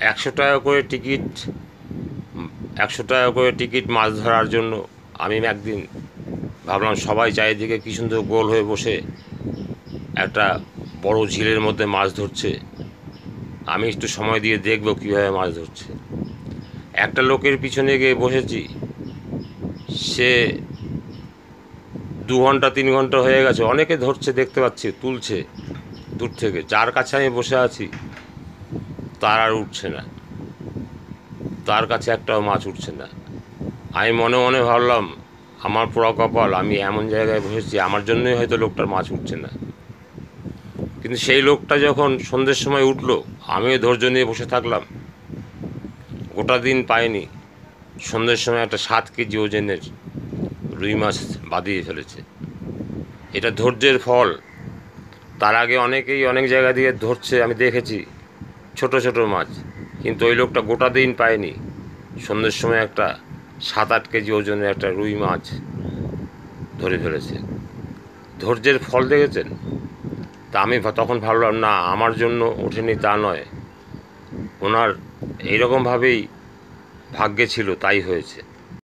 100 টাকা করে টিকিট, 100 টাকা করে টিকিট মাছ ধরার জন্য। আমি একদিন ভাবলাম সবাই চারিদিকে কী সুন্দর গোল হয়ে বসে একটা বড় ঝিলের মধ্যে মাছ ধরছে, আমি একটু সময় দিয়ে দেখব কীভাবে মাছ ধরছে। একটা লোকের পিছনে গিয়ে বসেছি, সে 2 ঘন্টা 3 ঘন্টা হয়ে গেছে, অনেকে ধরছে দেখতে পাচ্ছি, তুলছে দূর থেকে। যার কাছে আমি বসে আছি তার আর উঠছে না, তার কাছে একটাও মাছ উঠছে না। আমি মনে মনে ভাবলাম আমার পোড়া কপাল, আমি এমন জায়গায় বসেছি, আমার জন্যই হয়তো লোকটার মাছ উঠছে না। কিন্তু সেই লোকটা যখন সন্ধ্যের সময় উঠলো, আমিও ধৈর্য নিয়ে বসে থাকলাম। গোটা দিন পাইনি, সন্ধ্যের সময় একটা 7 কেজি ওজনের রুই মাছ বাঁধিয়ে ফেলেছে। এটা ধৈর্যের ফল। তার আগে অনেকেই অনেক জায়গা দিয়ে ধরছে, আমি দেখেছি ছোট ছোট মাছ, কিন্তু ওই লোকটা গোটা দিন পায়নি, সন্ধ্যের সময় একটা 7-8 কেজি ওজনের একটা রুই মাছ ধরে ফেলেছে। ধৈর্যের ফল দেখেছেন? তা আমি তখন ভাবলাম, না আমার জন্য ওঠেনি তা নয়, ওনার এইরকমভাবেই ভাগ্যে ছিল, তাই হয়েছে।